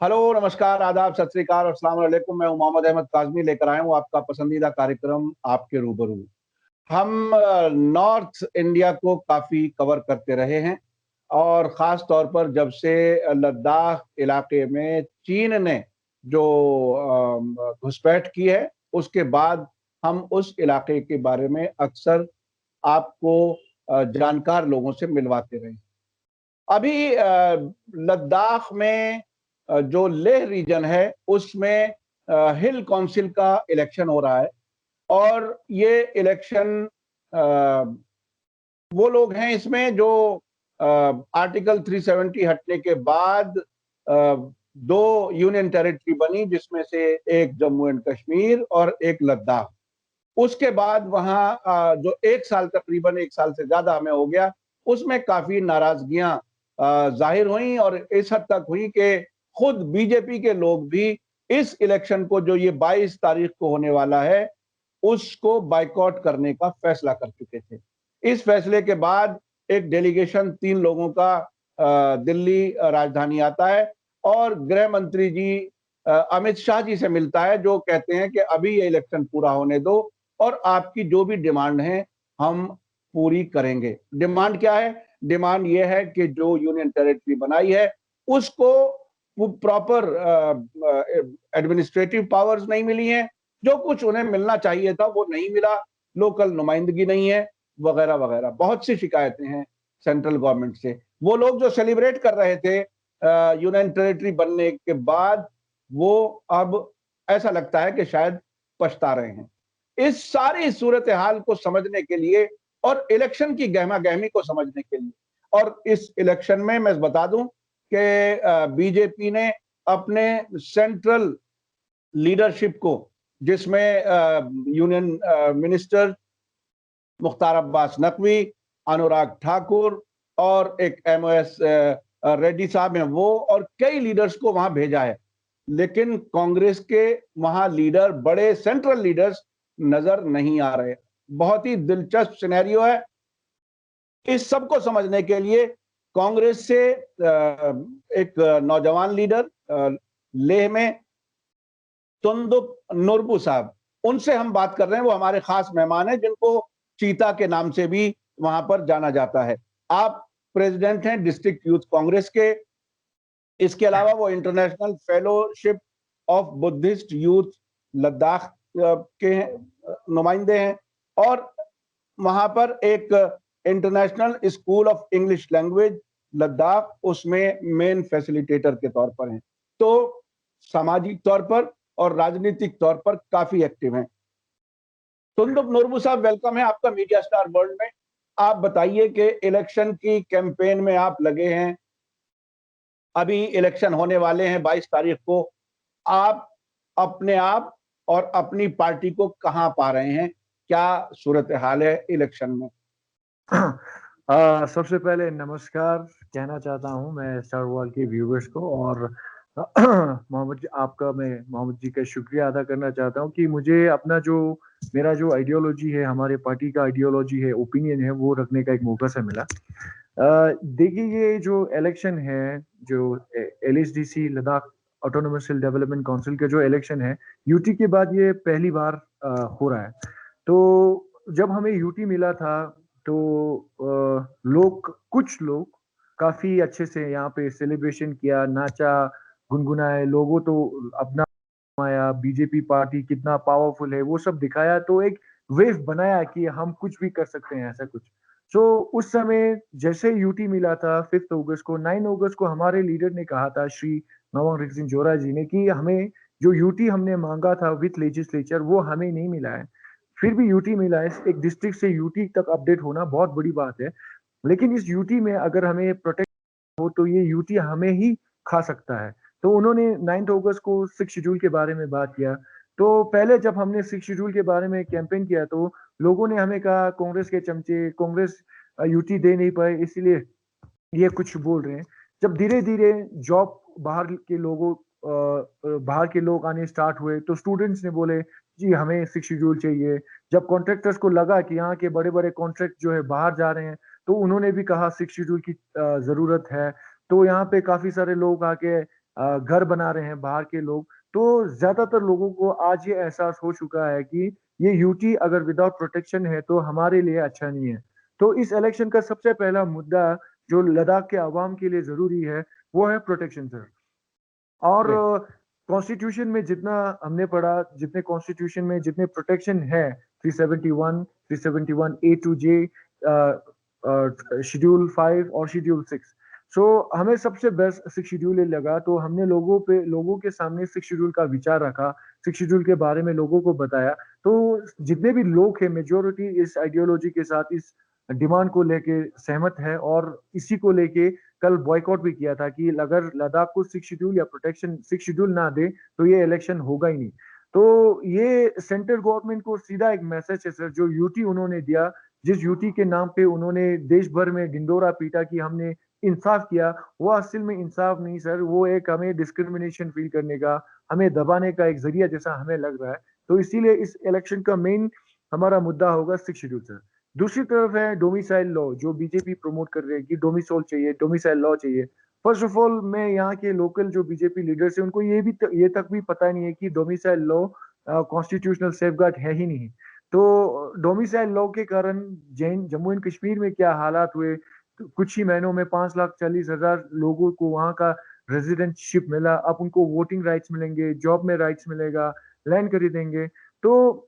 Hello, नमस्कार, आदाब, सत श्री अकाल और अस्सलाम वालेकुम। मैं हूं मोहम्मद अहमद काज़मी, लेकर आया हूं आपका पसंदीदा कार्यक्रम आपके रूबरू। हम नॉर्थ इंडिया को काफ़ी कवर करते रहे हैं और ख़ास तौर पर जब से लद्दाख इलाके में चीन ने जो घुसपैठ की है, उसके बाद हम उस इलाके के बारे में अक्सर आपको जानकार लोगों से मिलवाते रहे। अभी लद्दाख में जो लेह रीजन है, उसमें हिल काउंसिल का इलेक्शन हो रहा है और ये इलेक्शन वो लोग हैं इसमें जो आर्टिकल 370 हटने के बाद 2 यूनियन टेरिटरी बनी, जिसमें से एक जम्मू एंड कश्मीर और एक लद्दाख। उसके बाद वहाँ जो 1 साल, तकरीबन 1 साल से ज़्यादा हमें हो गया, उसमें काफ़ी नाराज़गियाँ ज़ाहिर हुईं और इस हद तक हुई कि खुद बीजेपी के लोग भी इस इलेक्शन को, जो ये 22 तारीख को होने वाला है, उसको बायकॉट करने का फैसला कर चुके थे। इस फैसले के बाद एक डेलीगेशन 3 लोगों का दिल्ली राजधानी आता है और गृह मंत्री जी अमित शाह जी से मिलता है, जो कहते हैं कि अभी ये इलेक्शन पूरा होने दो और आपकी जो भी डिमांड है हम पूरी करेंगे। डिमांड क्या है? डिमांड ये है कि जो यूनियन टेरिटरी बनाई है उसको वो प्रॉपर एडमिनिस्ट्रेटिव पावर्स नहीं मिली हैं, जो कुछ उन्हें मिलना चाहिए था वो नहीं मिला, लोकल नुमाइंदगी नहीं है, वगैरह वगैरह। बहुत सी शिकायतें हैं सेंट्रल गवर्नमेंट से। वो लोग जो सेलिब्रेट कर रहे थे यूनियन टेरिटरी बनने के बाद, वो अब ऐसा लगता है कि शायद पछता रहे हैं। इस सारी सूरत हाल को समझने के लिए और इलेक्शन की गहमा गहमी को समझने के लिए, और इस इलेक्शन में मैं बता दूं कि बीजेपी ने अपने सेंट्रल लीडरशिप को, जिसमें यूनियन मिनिस्टर मुख्तार अब्बास नकवी, अनुराग ठाकुर और एक एमओएस रेड्डी साहब हैं, वो और कई लीडर्स को वहां भेजा है। लेकिन कांग्रेस के वहां लीडर, बड़े सेंट्रल लीडर्स नजर नहीं आ रहे। बहुत ही दिलचस्प सिनेरियो है। इस सब को समझने के लिए कांग्रेस से एक नौजवान लीडर लेह में तुंदुप नुरबू साहब, उनसे हम बात कर रहे हैं। वो हमारे खास मेहमान हैं, जिनको चीता के नाम से भी वहां पर जाना जाता है। आप प्रेसिडेंट हैं डिस्ट्रिक्ट यूथ कांग्रेस के। इसके अलावा वो international fellowship of Buddhist youth Ladakh के नुमाइंदे हैं और वहां पर एक international school of English language Ladakh, उसमें मेन फैसिलिटेटर के तौर पर हैं। तो सामाजिक तौर पर और राजनीतिक तौर पर काफी एक्टिव हैं। तुंदुप नुरबू साहब, वेलकम है आपका मीडिया स्टार वर्ल्ड में। आप बताइए कि इलेक्शन की कैंपेन में आप लगे हैं, अभी इलेक्शन होने वाले हैं 22 तारीख को। आप अपने आप और अपनी पार्टी को कहां पा रहे हैं? क्या सूरत हाल है इलेक्शन में? सबसे पहले नमस्कार कहना चाहता हूं मैं स्टार वर्ल्ड के व्यूवर्स को, और मोहम्मद जी का शुक्रिया अदा करना चाहता हूं कि मुझे अपना जो मेरा जो आइडियोलॉजी है, हमारे पार्टी का आइडियोलॉजी है, ओपिनियन है, वो रखने का एक मौका से मिला। देखिए, ये जो इलेक्शन है, जो LSDC Ladakh autonomous hill development council का जो इलेक्शन है, यूटी के बाद ये पहली बार हो रहा है। तो जब हमें यूटी मिला था, तो कुछ लोग काफी अच्छे से यहाँ पे सेलिब्रेशन किया, नाचा, गुनगुनाए, लोगों तो अपना आया, बीजेपी पार्टी कितना पावरफुल है वो सब दिखाया, तो एक वेव बनाया कि हम कुछ भी कर सकते हैं, ऐसा कुछ। सो उस समय जैसे यूटी मिला था 5 अगस्त को, 9 अगस्त को हमारे लीडर ने कहा था, श्री नवांग रिगजिन जोरा जी ने, कि हमें जो यूटी हमने मांगा था विथ लेजिस्लेचर, वो हमें नहीं मिला है। फिर भी यूटी मिला है। एक डिस्ट्रिक्ट से यूटी तक अपडेट होना बहुत बड़ी बात है। लेकिन इस यूटी में अगर हमें प्रोटेक्ट हो, तो ये यूटी हमें ही खा सकता है। तो उन्होंने 9 अगस्त को 6 शेड्यूल के बारे में बात किया। तो पहले जब हमने 6 शेड्यूल के बारे में कैंपेन किया, तो लोगों ने हमें कहा कांग्रेस के चमचे, कांग्रेस यूटी दे नहीं पाए, इसीलिए ये कुछ बोल रहे हैं। जब धीरे धीरे जॉब बाहर के लोग आने स्टार्ट हुए, तो स्टूडेंट्स ने बोले जी हमें 6 शेड्यूल चाहिए। जब कॉन्ट्रैक्टर्स को लगा कि यहाँ के बड़े बड़े कॉन्ट्रैक्ट जो है बाहर जा रहे हैं, तो उन्होंने भी कहा 6 शेड्यूल की जरूरत है। तो यहाँ पे काफी सारे लोग आके घर बना रहे हैं बाहर के लोग। तो ज्यादातर लोगों को आज ये एहसास हो चुका है कि ये यूटी अगर विदाउट प्रोटेक्शन है तो हमारे लिए अच्छा नहीं है। तो इस इलेक्शन का सबसे पहला मुद्दा जो लद्दाख के आवाम के लिए जरूरी है वो है प्रोटेक्शन सर। और Correct. कॉन्स्टिट्यूशन में जितना हमने पढ़ा, जितने कॉन्स्टिट्यूशन में जितने प्रोटेक्शन है, 371, 371 ए टू जे, शेड्यूल 5 और शेड्यूल 6, सो हमें सबसे बेस्ट 6 शेड्यूल ये लगा। तो हमने लोगों के सामने 6 शेड्यूल का विचार रखा, 6 शेड्यूल के बारे में लोगों को बताया। तो जितने भी लोग हैं मेजोरिटी इस आइडियोलॉजी के साथ, इस डिमांड को लेके सहमत है, और इसी को लेके कल बॉयकॉट भी किया था कि अगर लद्दाख को 6 शेड्यूल या प्रोटेक्शन 6 शेड्यूल ना दे तो ये इलेक्शन होगा ही नहीं। तो ये सेंट्रल गवर्नमेंट को सीधा एक मैसेज है सर, जो यूटी उन्होंने दिया, जिस यूटी के नाम पे उन्होंने देश भर में ढिंडोरा पीटा कि हमने इंसाफ किया, वो असल में इंसाफ नहीं सर, वो एक हमें डिस्क्रिमिनेशन फील करने का, हमें दबाने का एक जरिया जैसा हमें लग रहा है। तो इसीलिए इस इलेक्शन का मेन हमारा मुद्दा होगा 6 शेड्यूल सर। दूसरी तरफ है डोमिसाइल लॉ, जो बीजेपी प्रमोट कर रहे हैं कि डोमिसाइल चाहिए, डोमिसाइल लॉ चाहिए। फर्स्ट ऑफ ऑल, मैं यहाँ के लोकल जो बीजेपी लीडर्स है उनको ये तक भी पता नहीं है कि डोमिसाइल लॉ कॉन्स्टिट्यूशनल सेफगार्ड है ही नहीं। तो डोमिसाइल लॉ के कारण जैन जम्मू एंड कश्मीर में क्या हालात हुए, तो कुछ ही महीनों में 5,40,000 लोगों को वहां का रेजिडेंटशिप मिला। अब उनको वोटिंग राइट्स मिलेंगे, जॉब में राइट्स मिलेगा, लैंड खरीदेंगे। तो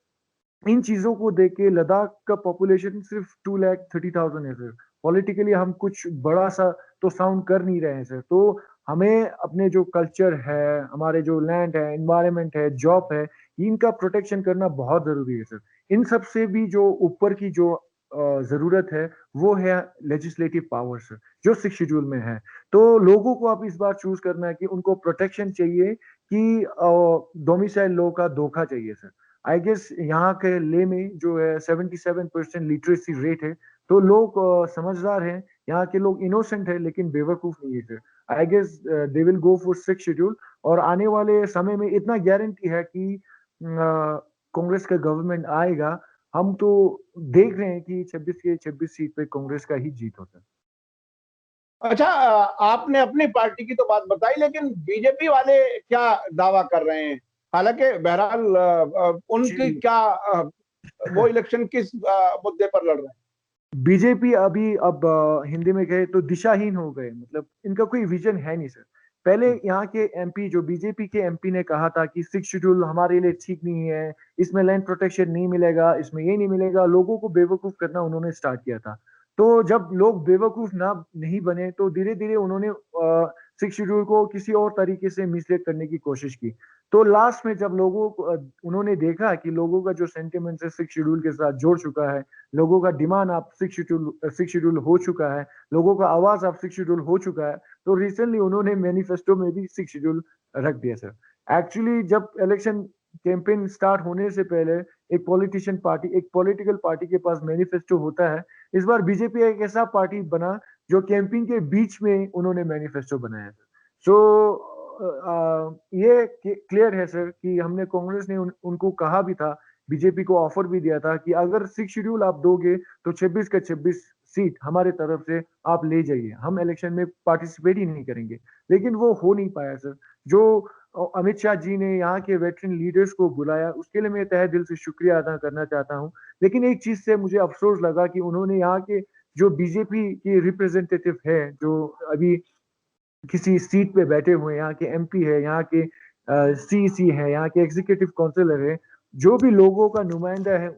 इन चीजों को देख के लद्दाख का पॉपुलेशन सिर्फ 2,30,000 है सर। पॉलिटिकली हम कुछ बड़ा सा तो साउंड कर नहीं रहे हैं सर। तो हमें अपने जो कल्चर है, हमारे जो लैंड है, इन्वायरमेंट है, जॉब है, इनका प्रोटेक्शन करना बहुत जरूरी है सर। इन सब से भी जो ऊपर की जो जरूरत है वो है लेजिस्लेटिव पावर सर, जो 6 शेड्यूल में है। तो लोगों को अब इस बार चूज करना है कि उनको प्रोटेक्शन चाहिए कि डोमिसाइल लॉ का धोखा चाहिए सर। आई गेस यहाँ के ले में जो है 77% लिटरेसी रेट है। तो लोग समझदार हैं, यहाँ के लोग इनोसेंट है लेकिन बेवकूफ नहीं है sir. I guess they will go for 6 schedule. और आने वाले समय में इतना गारंटी है कि कांग्रेस का गवर्नमेंट आएगा। हम तो देख रहे हैं कि 26 के 26 सीट पे कांग्रेस का ही जीत होता है। अच्छा, आपने अपनी पार्टी की तो बात बताई, लेकिन बीजेपी वाले क्या दावा कर रहे हैं? हालांकि बहरहाल उनकी जी। क्या वो इलेक्शन किस मुद्दे पर लड़ रहे हैं? बीजेपी अभी अब हिंदी में कहे तो दिशाहीन हो गए, मतलब इनका कोई विजन है नहीं सर। पहले यहाँ के एमपी, जो बीजेपी के एमपी ने कहा था कि 6 शेड्यूल हमारे लिए ठीक नहीं है, इसमें लैंड प्रोटेक्शन नहीं मिलेगा, इसमें ये नहीं मिलेगा, लोगों को बेवकूफ करना उन्होंने स्टार्ट किया था। तो जब लोग बेवकूफ ना नहीं बने तो धीरे धीरे उन्होंने 6 शेड्यूल को किसी और तरीके से मिसलीड करने की कोशिश की। तो लास्ट में जब लोगों को उन्होंने देखा कि लोगों का जो सेंटिमेंट है 6 शेड्यूल के साथ जोड़ चुका है, लोगों का डिमांड आप 6 शेड्यूल हो चुका है, लोगों का आवाज आप 6 शेड्यूल हो चुका है, तो रिसेंटली उन्होंने मैनिफेस्टो में भी 6 शेड्यूल रख दिया सर। एक्चुअली जब इलेक्शन कैंपेन स्टार्ट होने से पहले एक पॉलिटिशियन पार्टी, एक पॉलिटिकल पार्टी के पास मैनिफेस्टो होता है। इस बार बीजेपी एक ऐसा पार्टी बना जो कैंपिंग के बीच में उन्होंने मैनिफेस्टो बनाया सर। सो ये क्लियर है सर कि हमने कांग्रेस ने उनको कहा भी था, बीजेपी को ऑफर भी दिया था कि अगर 6 शेड्यूल आप दोगे तो 26 का 26 सीट हमारे तरफ से आप ले जाइए, हम इलेक्शन में पार्टिसिपेट ही नहीं करेंगे। लेकिन वो हो नहीं पाया सर। जो अमित शाह जी ने यहाँ के वेटरन लीडर्स को बुलाया, उसके लिए मैं तहे दिल से शुक्रिया अदा करना चाहता हूँ। लेकिन एक चीज से मुझे अफसोस लगा कि उन्होंने यहाँ के जो बीजेपी के रिप्रेजेंटेटिव है, जो अभी किसी सीट पे बैठे हुए, यहाँ के एमपी है, यहाँ के सीईसी है, यहाँ के एग्जीक्यूटिव काउंसिलर है, जो भी लोगों का नुमाइंदा है,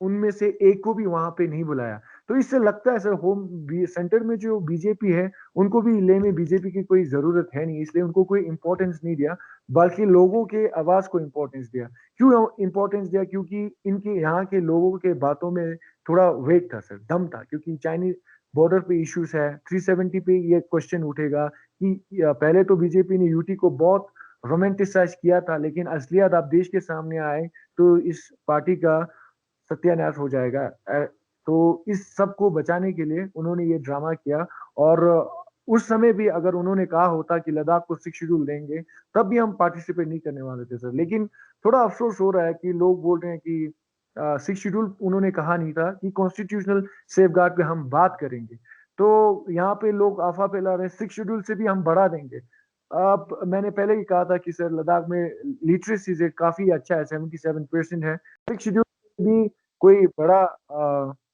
उनमें से एक को भी वहां पे नहीं बुलाया। तो इससे लगता है सर सेंटर में जो बीजेपी है उनको भी ले में बीजेपी की कोई जरूरत है नहीं, इसलिए उनको कोई इंपॉर्टेंस नहीं दिया, बल्कि लोगों के आवाज को इंपॉर्टेंस दिया। क्यों इंपॉर्टेंस दिया? क्योंकि इनके यहाँ के लोगों के बातों में थोड़ा वेट था सर, दम था। क्योंकि चाइनीज बॉर्डर पे इश्यूज है, 370 पे ये क्वेश्चन उठेगा कि पहले तो बीजेपी ने यूटी को बहुत रोमांटिसाइज किया था, लेकिन असलियत आप देश के सामने आए तो इस पार्टी का सत्यानाश हो जाएगा। तो इस सब को बचाने के लिए उन्होंने ये ड्रामा किया। और उस समय भी अगर उन्होंने कहा होता कि लद्दाख को 6 शेड्यूल देंगे, तब भी हम पार्टिसिपेट नहीं करने वाले थे सर। लेकिन थोड़ा अफसोस हो रहा है कि लोग बोल रहे हैं कि 6 शेड्यूल उन्होंने कहा नहीं था, कि कॉन्स्टिट्यूशनल सेफगार्ड पे हम बात करेंगे। तो यहाँ पे लोग आफा फैला रहे हैं 6 शेड्यूल से भी हम बढ़ा देंगे। अब मैंने पहले ही कहा था कि सर लद्दाख में लिटरेसी रेट काफी अच्छा है, 77% है। शेड्यूल भी कोई बड़ा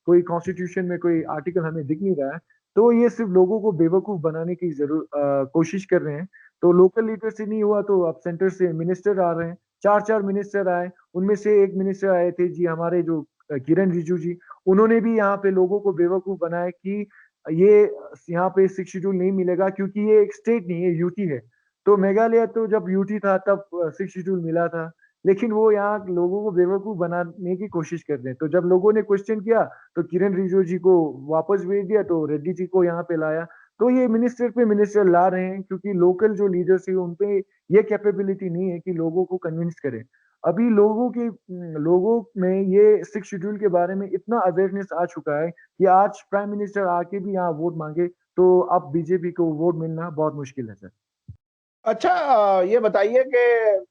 कोई कॉन्स्टिट्यूशन में कोई आर्टिकल हमें दिख नहीं रहा है। तो ये सिर्फ लोगों को बेवकूफ बनाने की जरूर कोशिश कर रहे हैं। तो लोकल लिटरेसी नहीं हुआ तो अब सेंटर से मिनिस्टर आ रहे हैं, चार चार मिनिस्टर आए। उनमें से एक मिनिस्टर आए थे जी हमारे जो किरण रिजिजू जी। उन्होंने भी यहाँ पे लोगों को बेवकूफ बनाया कि ये यहाँ पे सिक्स शेड्यूल नहीं मिलेगा क्योंकि ये एक स्टेट नहीं है, यूटी है। तो मेघालय तो जब यूटी था तब सिक्स शेड्यूल मिला था। लेकिन वो यहाँ लोगों को बेवकूफ बनाने की कोशिश कर रहे हैं। तो जब लोगों ने क्वेश्चन किया तो किरण रिजिजू जी को वापस भेज दिया, तो रेड्डी जी को यहाँ पे लाया। तो ये मिनिस्टर पे मिनिस्टर ला रहे हैं क्योंकि लोकल जो लीडर्स है उनपे ये कैपेबिलिटी नहीं है कि लोगों को कन्विंस करें। अभी लोगों में ये सिक्स शेड्यूल के बारे में इतना अवेयरनेस आ चुका है कि आज प्राइम मिनिस्टर आके भी यहाँ वोट मांगे तो अब बीजेपी को वोट मिलना बहुत मुश्किल है सर। अच्छा, ये बताइए कि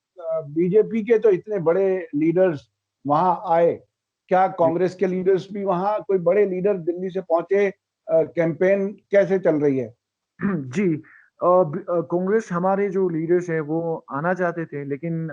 बीजेपी के तो इतने बड़े लीडर्स वहां आए, क्या कांग्रेस के लीडर्स भी वहां, कोई बड़े लीडर दिल्ली से पहुंचे? कैंपेन कैसे चल रही है? जी, कांग्रेस हमारे जो लीडर्स हैं वो आना चाहते थे, लेकिन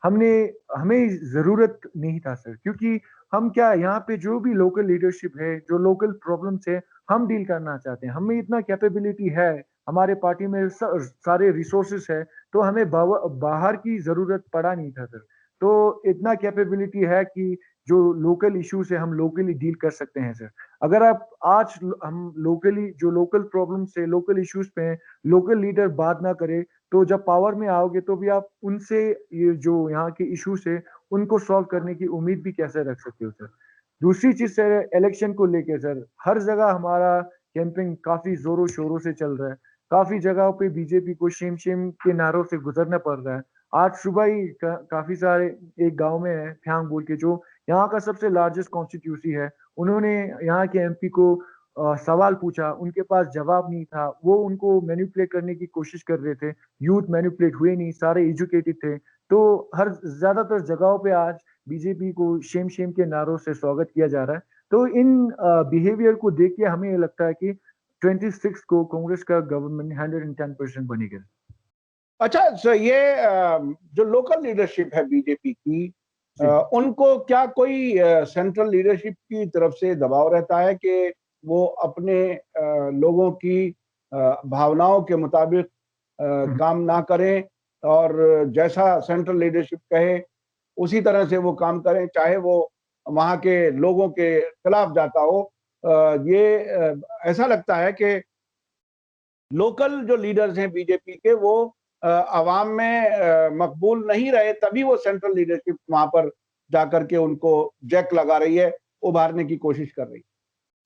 हमने हमें जरूरत नहीं था सर, क्योंकि हम क्या यहाँ पे जो भी लोकल लीडरशिप है, जो लोकल प्रॉब्लम्स है, हम डील करना चाहते हैं। हमें इतना कैपेबिलिटी है, हमारे पार्टी में सारे रिसोर्सेस है, तो हमें बाहर की जरूरत पड़ा नहीं था सर। तो इतना कैपेबिलिटी है कि जो लोकल इश्यूज है हम लोकली डील कर सकते हैं सर। अगर आप आज हम लोकली जो लोकल प्रॉब्लम्स है, लोकल इश्यूज पे हैं, लोकल लीडर बात ना करे, तो जब पावर में आओगे तो भी आप उनसे ये जो यहाँ के इश्यूज है उनको सॉल्व करने की उम्मीद भी कैसे रख सकते हो सर। दूसरी चीज सर, इलेक्शन को लेके सर हर जगह हमारा कैंपिंग काफी जोरों शोरों से चल रहा है। काफी जगहों पे बीजेपी को शेम शेम के नारों से गुजरना पड़ रहा है। आज सुबह ही काफी सारे एक गांव में है फ्यांग बोल के, जो यहाँ का सबसे लार्जेस्ट कॉन्स्टिट्यूंसी है। उन्होंने यहाँ के एमपी को सवाल पूछा, उनके पास जवाब नहीं था। वो उनको मैनिपुलेट करने की कोशिश कर रहे थे। यूथ मैनिपुलेट हुए नहीं, सारे एजुकेटेड थे। तो हर ज्यादातर जगहों पे आज बीजेपी को शेम शेम के नारों से स्वागत किया जा रहा है। तो इन बिहेवियर को देख के हमें लगता है कि 26 को कांग्रेस का गवर्नमेंट 110% बनेगा। अच्छा सर, ये जो लोकल लीडरशिप है बीजेपी की, जी। उनको क्या कोई सेंट्रल लीडरशिप की तरफ से दबाव रहता है कि वो अपने लोगों की भावनाओं के मुताबिक हम्म। काम ना करें, और जैसा सेंट्रल लीडरशिप कहे उसी तरह से वो काम करें, चाहे वो वहाँ के लोगों के खिलाफ जाता हो? ये ऐसा लगता है कि लोकल जो लीडर्स हैं बीजेपी के, वो अवाम में मकबूल नहीं रहे, तभी वो सेंट्रल लीडरशिप वहां पर जाकर के उनको जैक लगा रही है, उभारने की कोशिश कर रही है।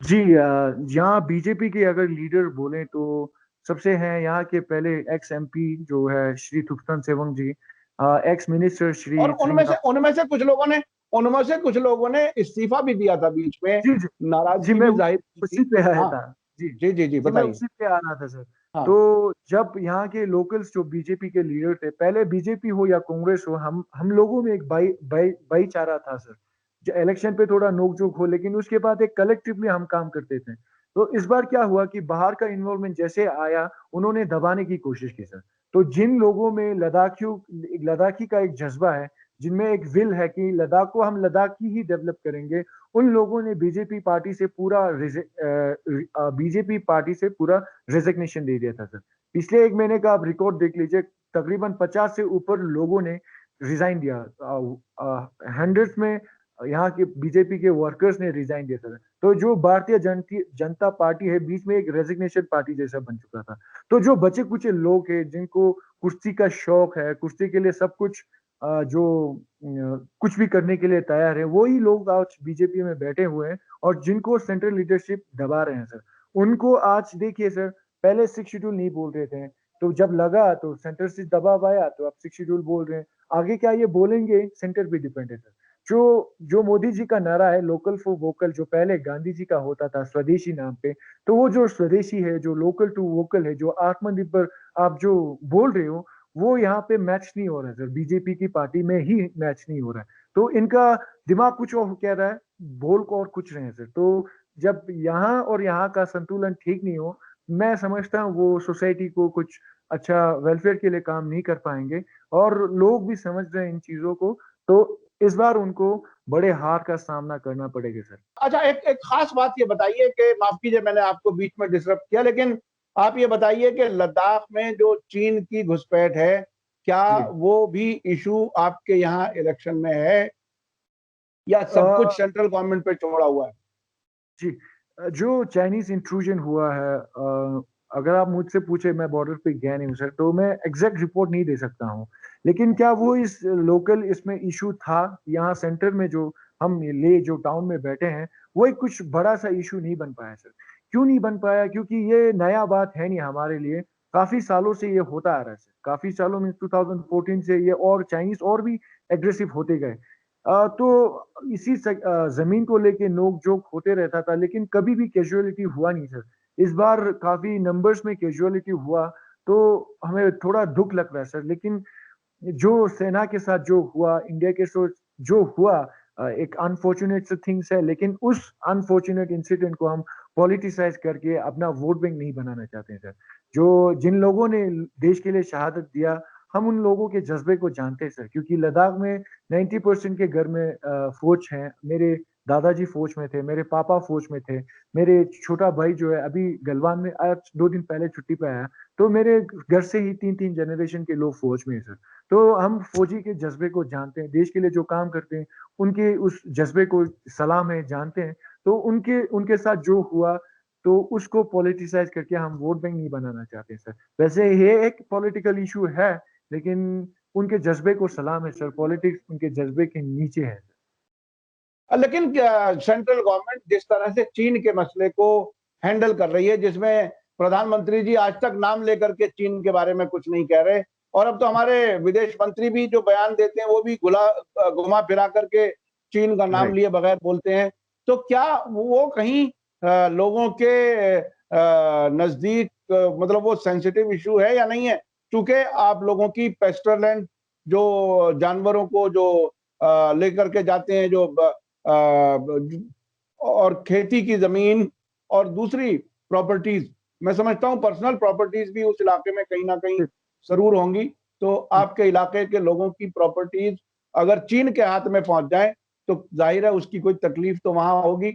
जी, यहाँ बीजेपी के अगर लीडर बोले तो सबसे हैं यहाँ के पहले एक्स एमपी जो है श्री थुकथन सेवंग जी, एक्स मिनिस्टर और श्री उनमें से त्रिंगा। उनमें से कुछ लोगों ने इस्तीफा भी दिया था बीच में, जी जी जी, नाराजगी मैं भी जाहिर की उसी थी। पे आया हाँ, था। जी जी जी जी, जी, मैं बताइए। उसी पे आ रहा था सर। हाँ। तो जब यहाँ के लोकल्स जो बीजेपी के लीडर थे, पहले बीजेपी हो या कांग्रेस हो, हम लोगों में एक भाईचारा था सर। जो इलेक्शन पे थोड़ा नोक-झोंक हो, लेकिन उसके बाद एक कलेक्टिवली हम काम करते थे। तो इस बार क्या हुआ कि बाहर का इन्वॉल्वमेंट जैसे आया, उन्होंने दबाने की कोशिश की सर। तो जिन लोगों में लद्दाखी का एक जज्बा है, जिनमें एक विल है कि लद्दाख को हम लद्दाखी ही डेवलप करेंगे, उन लोगों ने बीजेपी पार्टी से पूरा रेजिग्नेशन दे दिया था सर। पिछले एक महीने का आप रिकॉर्ड देख लीजिए, तकरीबन 50 से ऊपर लोगों ने रिजाइन दिया। हंड्रेड्स में यहाँ के बीजेपी के वर्कर्स ने रिजाइन दिया था। तो जो भारतीय जनता पार्टी है, बीच में एक रेजिग्नेशन पार्टी जैसा बन चुका था। तो जो बचे कुछ लोग हैं जिनको कुश्ती का शौक है, कुश्ती के लिए सब कुछ जो कुछ भी करने के लिए तैयार है, वही लोग आज बीजेपी में बैठे हुए हैं और जिनको सेंट्रल लीडरशिप दबा रहे हैं सर। उनको आज देखिए सर, पहले सिक्स शेड्यूल नहीं बोल रहे थे, तो जब लगा तो सेंटर से दबाव आया तो अब सिक्स शेड्यूल बोल रहे हैं। आगे क्या ये बोलेंगे, सेंटर पे डिपेंड है सर। जो जो मोदी जी का नारा है लोकल फॉर वोकल, जो पहले गांधी जी का होता था स्वदेशी नाम पे, तो वो जो स्वदेशी है, जो लोकल टू वोकल है, जो आत्मनिर्भर आप जो बोल रहे हो, वो यहाँ पे मैच नहीं हो रहा है सर। बीजेपी की पार्टी में ही मैच नहीं हो रहा है। तो इनका दिमाग कुछ और कह रहा है, बोल को और कुछ रहे हैं सर। तो जब यहाँ और यहाँ का संतुलन ठीक नहीं हो, मैं समझता हूँ वो सोसाइटी को कुछ अच्छा वेलफेयर के लिए काम नहीं कर पाएंगे, और लोग भी समझ रहे हैं इन चीजों को। तो इस बार उनको बड़े हार का सामना करना पड़ेगा सर। अच्छा, एक एक खास बात ये बताइए कि माफ कीजिए मैंने आपको बीच में डिस्टर्ब किया, लेकिन आप ये बताइए कि लद्दाख में जो चीन की घुसपैठ है, क्या जी। वो भी इशू आपके यहाँ इलेक्शन में है, या सब कुछ सेंट्रल गवर्नमेंट पे छोड़ा हुआ है? जी। जो चाइनीज इंट्रूजन हुआ है, अगर आप मुझसे पूछे, मैं बॉर्डर पे गया नहीं हूँ सर, तो मैं एग्जैक्ट रिपोर्ट नहीं दे सकता हूँ। लेकिन क्या वो इस लोकल इसमें इशू था? यहाँ सेंटर में जो हम ले जो टाउन में बैठे हैं, वो एक कुछ बड़ा सा इशू नहीं बन पाया सर। क्यों नहीं बन पाया? क्योंकि ये नया बात है नहीं हमारे लिए। काफी सालों से ये होता आ रहा है सर, काफी सालों में 2014 से ये, और चाइनीज और भी एग्रेसिव होते गए। तो जमीन को लेके नोक जोक होते रहता था, लेकिन कभी भी कैजुअलिटी हुआ नहीं सर। इस बार काफी नंबर्स में कैजुअलिटी हुआ, तो हमें थोड़ा दुख लग रहा है सर। लेकिन जो सेना के साथ जो हुआ, इंडिया के साथ जो हुआ, एक अनफॉर्चुनेट थिंग्स है, लेकिन उस अनफॉर्चुनेट इंसिडेंट को हम पॉलिटिसाइज करके अपना वोट बैंक नहीं बनाना चाहते हैं सर। जो जिन लोगों ने देश के लिए शहादत दिया, हम उन लोगों के जज्बे को जानते हैं सर। क्योंकि लद्दाख में 90% के घर में फौज हैं। मेरे दादाजी फौज में थे, मेरे पापा फौज में थे, मेरे छोटा भाई जो है अभी गलवान में, आज 2 दिन पहले छुट्टी पे आया। तो मेरे घर से ही 3-3 जनरेशन के लोग फौज में है सर। तो हम फौजी के जज्बे को जानते हैं, देश के लिए जो काम करते हैं उनके उस जज्बे को सलाम है, जानते हैं। तो उनके उनके साथ जो हुआ, तो उसको पॉलिटिसाइज करके हम वोट बैंक नहीं बनाना चाहते सर। वैसे ये एक पॉलिटिकल इशू है, लेकिन उनके जज्बे को सलाम है सर। पॉलिटिक्स उनके जज्बे के नीचे है। लेकिन सेंट्रल गवर्नमेंट जिस तरह से चीन के मसले को हैंडल कर रही है, जिसमें प्रधानमंत्री जी आज तक नाम लेकर के चीन के बारे में कुछ नहीं कह रहे, और अब तो हमारे विदेश मंत्री भी जो बयान देते हैं वो भी घुमा फिरा करके चीन का नाम राइट। लिए बगैर बोलते हैं। तो क्या वो कहीं लोगों के नजदीक मतलब वो सेंसिटिव इशू है या नहीं है? क्योंकि आप लोगों की पेस्टरलैंड जो जानवरों को जो लेकर के जाते हैं, जो और खेती की जमीन और दूसरी प्रॉपर्टीज, मैं समझता हूं पर्सनल प्रॉपर्टीज भी उस इलाके में कहीं ना कहीं जरूर होंगी। तो आपके इलाके के लोगों की प्रॉपर्टीज अगर चीन के हाथ में पहुंच जाए तो जाहिर है उसकी कोई तकलीफ तो वहां होगी।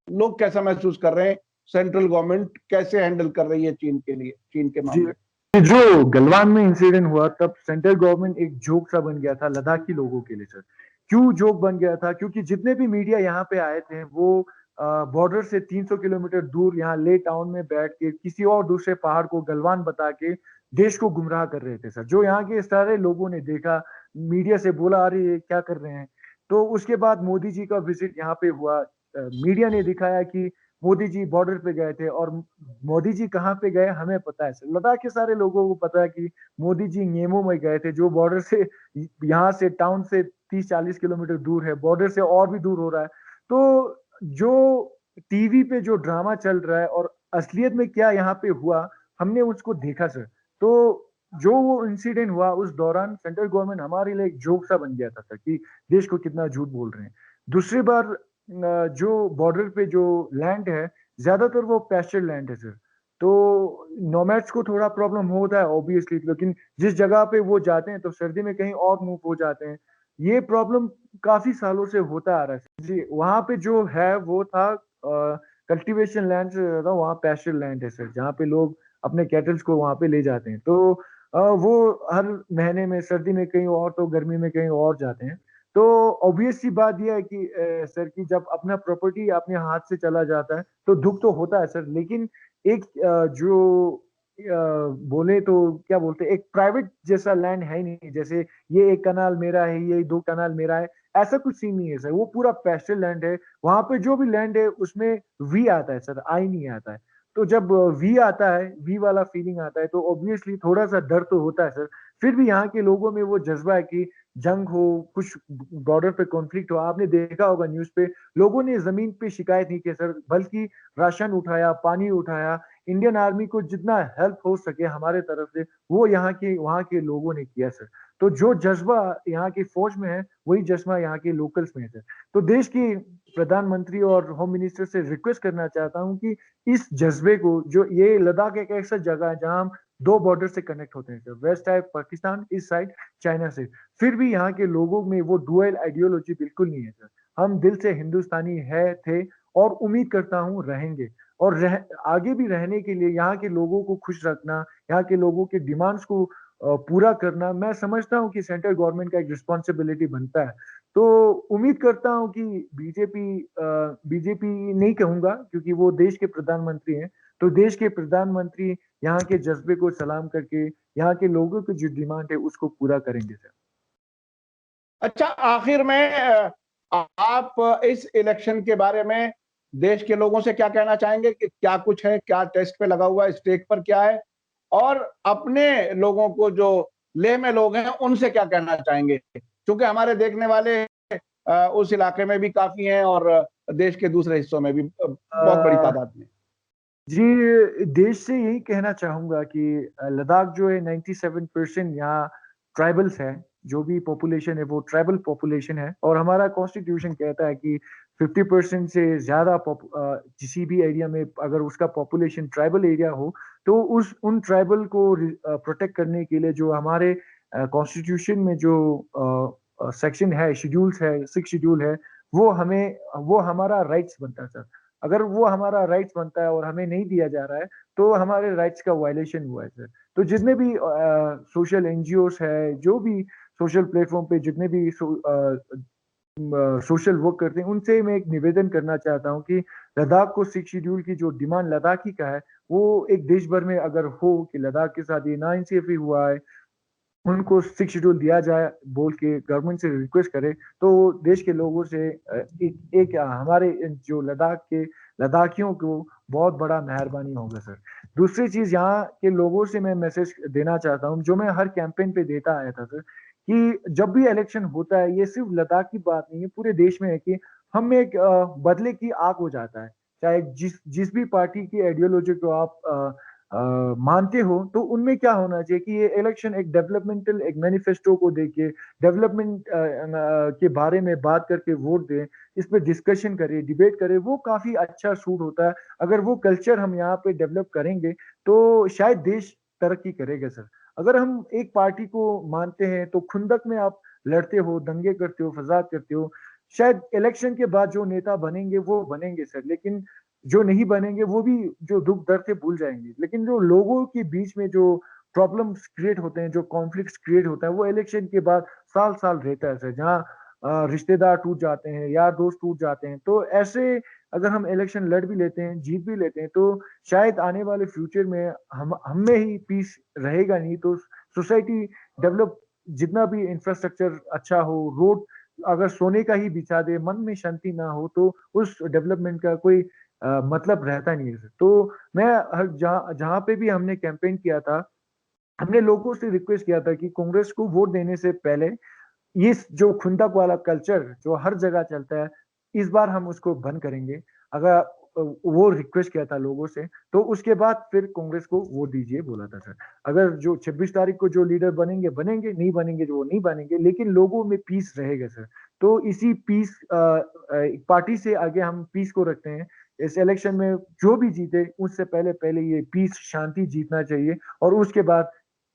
लोग कैसा महसूस कर रहे हैं? सेंट्रल गवर्नमेंट कैसे हैंडल कर रही है चीन के लिए, चीन के जी। मामले? जो गलवान में इंसिडेंट हुआ, तब सेंट्रल गवर्नमेंट एक जोक सा बन गया था लद्दाखी लोगों के लिए सर। क्यों जोक बन गया था? क्योंकि जितने भी मीडिया यहाँ पे आए थे, वो बॉर्डर से 300 किलोमीटर दूर यहाँ ले टाउन में बैठ के किसी और दूसरे पहाड़ को गलवान बता के देश को गुमराह कर रहे थे सर। जो यहाँ के सारे लोगों ने देखा, मीडिया से बोला, अरे ये क्या कर रहे हैं। तो उसके बाद मोदी जी का विजिट यहाँ पे हुआ। मीडिया ने दिखाया कि मोदी जी बॉर्डर पे गए थे, और मोदी जी कहाँ पे गए हमें पता है सर। लद्दाख के सारे लोगों को पता है कि मोदी जी नियमों में गए थे, जो बॉर्डर से, यहाँ से टाउन से 30-40 किलोमीटर दूर है, बॉर्डर से और भी दूर हो रहा है। तो जो टीवी पे जो ड्रामा चल रहा है और असलियत में क्या यहाँ पे हुआ, हमने उसको देखा सर। तो जो वो इंसिडेंट हुआ, उस दौरान सेंट्रल गवर्नमेंट हमारे लिए एक जोक सा बन गया था सर, कि देश को कितना झूठ बोल रहे हैं। दूसरी बार जो बॉर्डर पे जो लैंड है, ज्यादातर वो पैस्चर लैंड है सर। तो नोमैड्स को थोड़ा प्रॉब्लम होता है ऑब्वियसली, लेकिन जिस जगह पे वो जाते हैं तो सर्दी में कहीं और मूव हो जाते हैं। ये प्रॉब्लम काफी सालों से होता आ रहा है जी। वहां पे जो है वो था कल्टीवेशन लैंड से ज्यादा वहाँ पैस्चर लैंड है सर, जहाँ पे लोग अपने कैटल्स को वहां पे ले जाते हैं। तो वो हर महीने में, सर्दी में कहीं और तो गर्मी में कहीं और जाते हैं। तो ऑब्वियस सी बात यह है कि सर, कि जब अपना प्रॉपर्टी अपने हाथ से चला जाता है तो दुख तो होता है सर। लेकिन एक जो बोले तो क्या बोलते हैं, एक प्राइवेट जैसा लैंड है ही नहीं। जैसे ये 1 कनाल मेरा है, ये 2 कनाल मेरा है, ऐसा कुछ सीन नहीं है सर। वो पूरा पैस्चर लैंड है। वहां पे जो भी लैंड है उसमें वी आता है सर, आई नहीं आता है। तो जब वी आता है, वी वाला फीलिंग आता है, तो ऑब्वियसली थोड़ा सा डर तो होता है सर। फिर भी यहाँ के लोगों में वो जज्बा है कि जंग हो, कुछ बॉर्डर पे कॉन्फ्लिक्ट हो, आपने देखा होगा न्यूज पे, लोगों ने जमीन पे शिकायत नहीं की सर, बल्कि राशन उठाया, पानी उठाया। इंडियन आर्मी को जितना हेल्प हो सके हमारे तरफ से वो वहाँ के लोगों ने किया सर। तो जो जज्बा यहाँ की फौज में है वही जज्बा यहाँ के लोकल्स में है सर। तो देश की प्रधानमंत्री और होम मिनिस्टर से रिक्वेस्ट करना चाहता हूँ कि इस जज्बे को, जो ये लद्दाख एक ऐसा जगह है जहाँ हम दो बॉर्डर से कनेक्ट होते हैं सर, वेस्ट साइड पाकिस्तान, इस साइड चाइना से, फिर भी यहाँ के लोगों में वो डुअल आइडियोलॉजी बिल्कुल नहीं है सर। हम दिल से हिंदुस्तानी है थे और उम्मीद करता हूँ रहेंगे, और आगे भी रहने के लिए यहाँ के लोगों को खुश रखना, यहाँ के लोगों के डिमांड्स को पूरा करना, मैं समझता हूँ कि सेंट्रल गवर्नमेंट का एक रिस्पॉन्सिबिलिटी बनता है। तो उम्मीद करता हूँ कि बीजेपी नहीं कहूंगा क्योंकि वो देश के प्रधानमंत्री हैं, तो देश के प्रधानमंत्री यहाँ के जज्बे को सलाम करके यहाँ के लोगों की जो डिमांड है उसको पूरा करेंगे सर। अच्छा, आखिर में आप इस इलेक्शन के बारे में देश के लोगों से क्या कहना चाहेंगे कि क्या कुछ है, क्या टेस्ट पे लगा हुआ है, स्टेक पर क्या है, और अपने लोगों को जो लेह में लोग हैं उनसे क्या कहना चाहेंगे, क्योंकि हमारे देखने वाले उस इलाके में भी काफी हैं और देश के दूसरे हिस्सों में भी बहुत बड़ी तादाद में। जी, देश से यही कहना चाहूंगा कि लद्दाख जो है 97% यहाँ ट्राइबल्स है, जो भी पॉपुलेशन है वो ट्राइबल पॉपुलेशन है, और हमारा कॉन्स्टिट्यूशन कहता है कि 50% से ज्यादा किसी भी एरिया में अगर उसका पॉपुलेशन ट्राइबल एरिया हो तो उन ट्राइबल को प्रोटेक्ट करने के लिए जो हमारे कॉन्स्टिट्यूशन में जो सेक्शन है, शेड्यूल्स है, 6 शेड्यूल है, वो हमारा राइट्स बनता है सर। अगर वो हमारा राइट्स बनता है और हमें नहीं दिया जा रहा है तो हमारे राइट्स का वायलेशन हुआ है सर। तो जितने भी सोशल एनजीओस है, जो भी सोशल प्लेटफॉर्म पे जितने भी सोशल वर्क करते हैं, उनसे मैं एक निवेदन करना चाहता हूँ कि लद्दाख को 6 शेड्यूल की जो डिमांड लद्दाखी का है वो एक देश भर में अगर हो कि लद्दाख के साथ ये नाइंसाफी हुआ है, उनको 6 शेड्यूल दिया जाए बोल के गवर्नमेंट से रिक्वेस्ट करे तो देश के लोगों से हमारे जो लद्दाखियों को बहुत बड़ा मेहरबानी होगा सर। दूसरी चीज, यहाँ के लोगों से मैं मैसेज देना चाहता हूँ जो मैं हर कैंपेन पे देता आया था सर, कि जब भी इलेक्शन होता है, ये सिर्फ लद्दाख की बात नहीं है, पूरे देश में है कि हम एक बदले की आग हो जाता है। चाहे जिस भी पार्टी की आइडियोलॉजी को आप मानते हो, तो उनमें क्या होना चाहिए कि ये इलेक्शन एक डेवलपमेंटल एक मैनिफेस्टो को देके डेवलपमेंट के बारे में बात करके वोट दें, इस पे डिस्कशन करें, डिबेट करें, वो काफी अच्छा सूट होता है। अगर वो कल्चर हम यहाँ पे डेवलप करेंगे तो शायद देश तरक्की करेगा सर। अगर हम एक पार्टी को मानते हैं तो खुंदक में आप लड़ते हो, दंगे करते हो, फसाद करते हो, शायद इलेक्शन के बाद जो नेता बनेंगे वो बनेंगे सर, लेकिन जो नहीं बनेंगे वो भी जो दुख दर्द से भूल जाएंगे। लेकिन जो लोगों के बीच में जो प्रॉब्लम्स क्रिएट होते हैं, जो कॉन्फ्लिक्ट्स क्रिएट होता है, वो इलेक्शन के बाद साल साल रहता है सर। जहाँ रिश्तेदार टूट जाते हैं, यार दोस्त टूट जाते हैं, तो ऐसे अगर हम इलेक्शन लड़ भी लेते हैं, जीत भी लेते हैं, तो शायद आने वाले फ्यूचर में हम में ही पीस रहेगा नहीं। तो सोसाइटी डेवलप, जितना भी इंफ्रास्ट्रक्चर अच्छा हो, रोड अगर सोने का ही बिछा दे, मन में शांति ना हो, तो उस डेवलपमेंट का कोई मतलब रहता नहीं है। तो मैं हर जहाँ पे भी हमने कैंपेन किया था, हमने लोगों से रिक्वेस्ट किया था कि कांग्रेस को वोट देने से पहले ये जो खुंदक वाला कल्चर जो हर जगह चलता है, इस बार हम उसको बंद करेंगे। अगर वो रिक्वेस्ट किया था लोगों से, तो उसके बाद फिर कांग्रेस को वोट दीजिए बोला था सर। अगर जो 26 तारीख को जो लीडर बनेंगे बनेंगे, नहीं बनेंगे जो वो नहीं बनेंगे, लेकिन लोगों में पीस रहेगा सर। तो इसी पीस पार्टी से आगे हम पीस को रखते हैं। इस इलेक्शन में जो भी जीते उससे पहले ये पीस, शांति जीतना चाहिए, और उसके बाद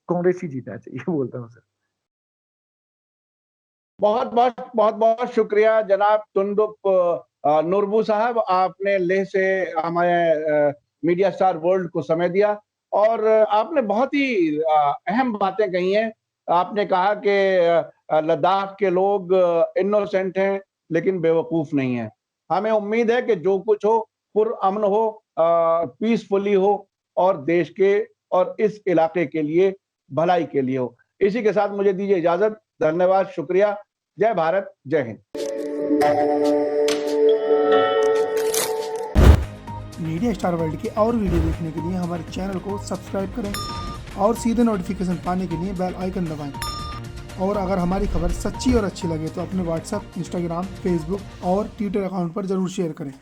कांग्रेस ही जीतना चाहिए बोलता हूँ सर। बहुत बहुत शुक्रिया जनाब तुंदुप नूरबू साहब, आपने लेह से हमारे मीडिया स्टार वर्ल्ड को समय दिया और आपने बहुत ही अहम बातें कही हैं। आपने कहा कि लद्दाख के लोग इनोसेंट हैं लेकिन बेवकूफ नहीं है। हमें उम्मीद है कि जो कुछ हो पुरअमन हो, पीसफुली हो और देश के और इस इलाके के लिए भलाई के लिए हो। इसी के साथ मुझे दीजिए इजाजत। धन्यवाद, शुक्रिया। जय भारत, जय हिंद। मीडिया स्टार वर्ल्ड के और वीडियो देखने के लिए हमारे चैनल को सब्सक्राइब करें और सीधे नोटिफिकेशन पाने के लिए बेल आइकन दबाएं। और अगर हमारी खबर सच्ची और अच्छी लगे तो अपने व्हाट्सएप, इंस्टाग्राम, फेसबुक और ट्विटर अकाउंट पर जरूर शेयर करें।